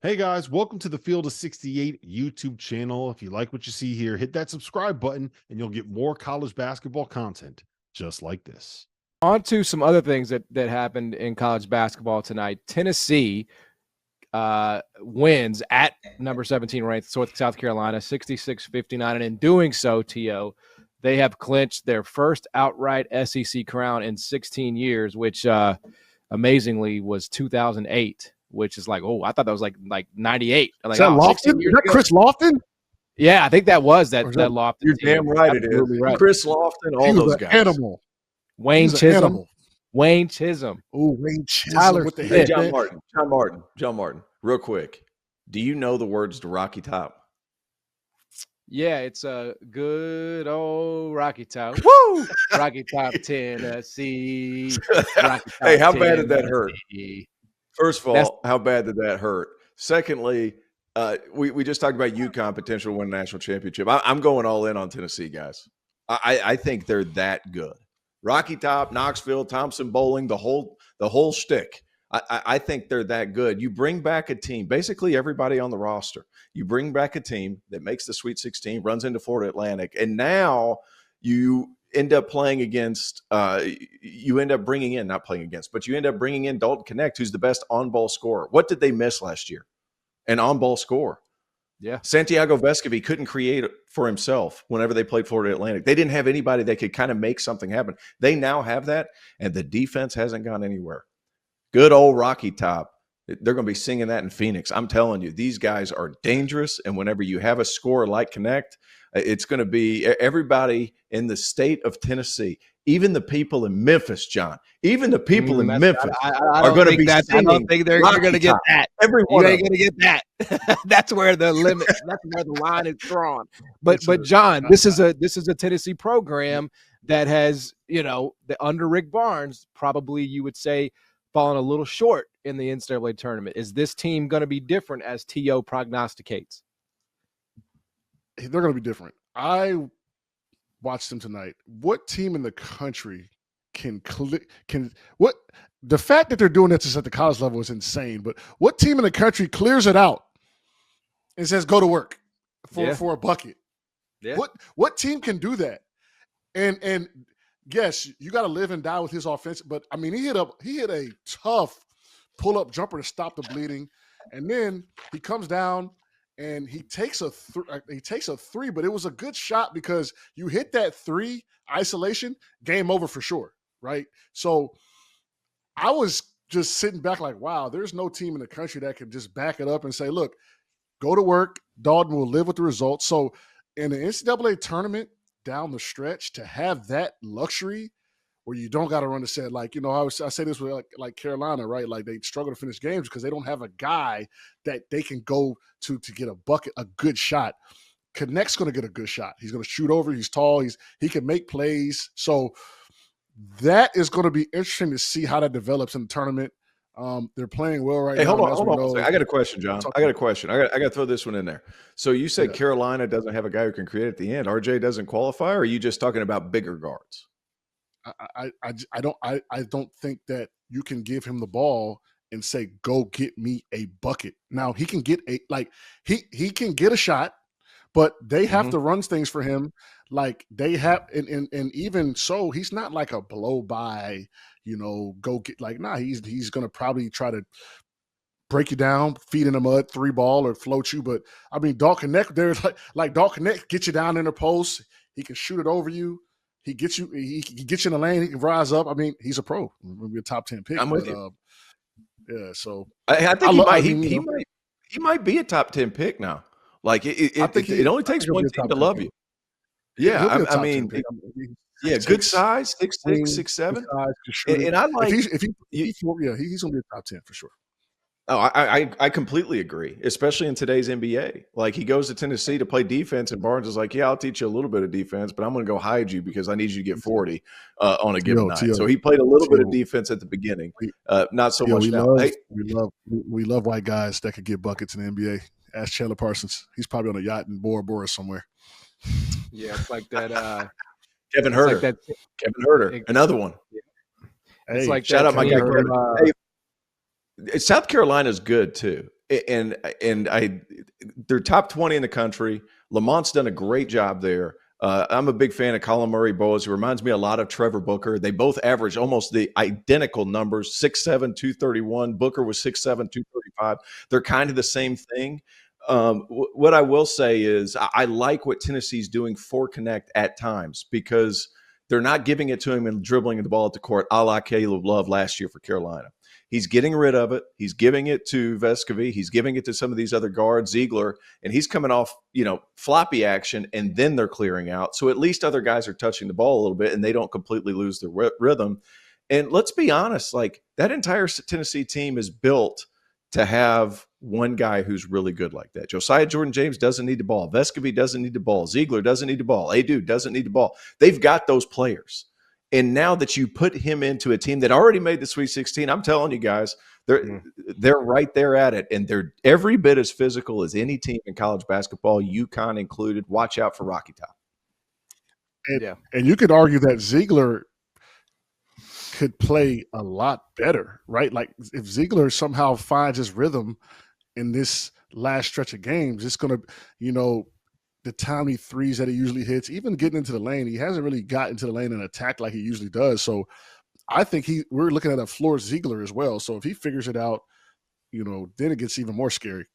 Hey guys, welcome to the Field of 68 YouTube channel. If you like what you see here, hit that subscribe button and you'll get more college basketball content just like this. On to some other things that happened in college basketball tonight. Tennessee wins at number 17 ranked South Carolina 66-59, and in doing so, T.O., they have clinched their first outright SEC crown in 16 years, which amazingly was 2008, which is like, oh, I thought that was like 98. Like, is that Lofton? Is that Chris Lofton? Yeah, I think that was that Lofton. You're damn right it is. Right. Chris Lofton, all those guys. Animal. Wayne Chisholm. Wayne Chisholm. Oh, Wayne Chisholm. Tyler with the Smith. head. John Martin, real quick. Do you know the words to Rocky Top? Yeah, it's a good old Rocky Top. Woo! Rocky Top, Tennessee. Rocky Top, Hey, how bad did that hurt? Tennessee. First of all, how bad did that hurt? Secondly, we just talked about UConn potential to win a national championship. I'm going all in on Tennessee, guys. I think they're that good. Rocky Top, Knoxville, Thompson Bowling, the whole shtick. I think they're that good. You bring back a team, basically everybody on the roster. You bring back a team that makes the Sweet 16, runs into Florida Atlantic, and now you end up playing against. You end up bringing in, not playing against, but you end up bringing in Dalton Connect, who's the best on-ball scorer. What did they miss last year? An on-ball scorer. Yeah. Santiago Vescovi couldn't create for himself whenever they played Florida Atlantic. They didn't have anybody that could kind of make something happen. They now have that, and the defense hasn't gone anywhere. Good old Rocky Top. They're going to be singing that in Phoenix. I'm telling you, these guys are dangerous, and whenever you have a scorer like Connect, it's going to be everybody in the state of Tennessee, even the people in Memphis, John. Even the people in Memphis are going to be singing. I don't think they're going to get that. Everyone ain't going to get that. That's where the limit. That's where the line is drawn. But John, this is a Tennessee program that has, under Rick Barnes, probably you would say, fallen a little short in the NCAA tournament. Is this team going to be different as T.O. prognosticates? They're going to be different. I watched them tonight. What team in the country the fact that they're doing this at the college level is insane, but what team in the country clears it out and says go to work for a bucket? Yeah. What team can do that? And yes, you got to live and die with his offense, but I mean, he hit a tough pull-up jumper to stop the bleeding, and then he comes down and he takes a three, but it was a good shot because you hit that three isolation, game over for sure, right? So I was just sitting back like, wow, there's no team in the country that can just back it up and say, look, go to work. Dalton will live with the results. So in the NCAA tournament down the stretch, to have that luxury where you don't got to run the set, like, I say this with like Carolina, right? Like they struggle to finish games because they don't have a guy that they can go to get a bucket, a good shot. Connect's going to get a good shot. He's going to shoot over. He's tall. He can make plays. So that is going to be interesting to see how that develops in the tournament. They're playing well right now. Hold on. I got a question, John. I got a question. I got to throw this one in there. So you said Carolina doesn't have a guy who can create at the end. RJ doesn't qualify, or are you just talking about bigger guards? I don't think that you can give him the ball and say, go get me a bucket. Now he can get he can get a shot, but they have to run things for him. Like they have, and even so, he's not like a blow by, go get he's going to probably try to break you down, feet in the mud, three ball or float you. But I mean, Dalton Connect, there's like Dalton Connect get you down in the post. He can shoot it over you. He gets you. He gets you in the lane. He can rise up. I mean, he's a pro. He'll be a top 10 pick. I'm with you. Yeah. So I think he might be a top 10 pick now. Like it only takes one team to love you. Yeah, I mean, good size, 6'6", 6'7", and I like. He's going to be a top 10 for sure. Oh, I completely agree, especially in today's NBA. Like he goes to Tennessee to play defense, and Barnes is like, "Yeah, I'll teach you a little bit of defense, but I'm going to go hide you because I need you to get 40 on a given night." So he played a little bit of defense at the beginning, not so much now. We love white guys that could get buckets in the NBA. Ask Chandler Parsons; he's probably on a yacht in Bora Bora somewhere. Yeah, it's like that. Kevin Herter, Kevin Herter, another one. It's like shout out my guy. South Carolina's good too. they're top 20 in the country. Lamont's done a great job there. I'm a big fan of Colin Murray Boas, who reminds me a lot of Trevor Booker. They both average almost the identical numbers, 6'7", 231. Booker was 6'7", 235. They're kind of the same thing. What I will say is I like what Tennessee's doing for Connect at times, because they're not giving it to him and dribbling the ball at the court a la Caleb Love last year for Carolina. He's getting rid of it. He's giving it to Vescovi. He's giving it to some of these other guards, Ziegler, and he's coming off, floppy action, and then they're clearing out. So at least other guys are touching the ball a little bit, and they don't completely lose their rhythm. And let's be honest, like, that entire Tennessee team is built to have one guy who's really good like that. Josiah Jordan-James doesn't need the ball. Vescovi doesn't need the ball. Ziegler doesn't need the ball. Adu doesn't need the ball. They've got those players. And now that you put him into a team that already made the Sweet 16, I'm telling you guys, they're right there at it. And they're every bit as physical as any team in college basketball, UConn included. Watch out for Rocky Top. And you could argue that Ziegler could play a lot better, right? Like, if Ziegler somehow finds his rhythm in this last stretch of games, it's going to, the tiny threes that he usually hits, even getting into the lane, he hasn't really gotten into the lane and attacked like he usually does. So I think we're looking at a floor Ziegler as well. So if he figures it out, then it gets even more scary.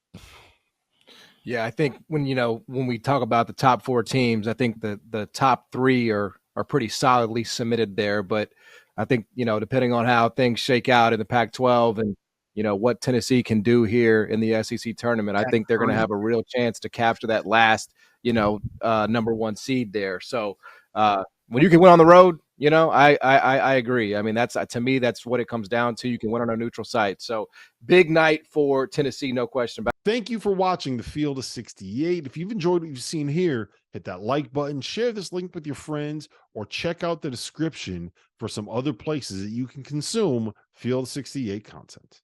Yeah, I think when we talk about the top four teams, I think the top three are pretty solidly submitted there. But I think, depending on how things shake out in the Pac-12 and, what Tennessee can do here in the SEC tournament, I think they're going to have a real chance to capture that last, number one seed there. So when you can win on the road, I agree. I mean, to me, that's what it comes down to. You can win on a neutral site. So big night for Tennessee, no question about it. Thank you for watching the Field of 68. If you've enjoyed what you've seen here, hit that like button, share this link with your friends, or check out the description for some other places that you can consume Field of 68 content.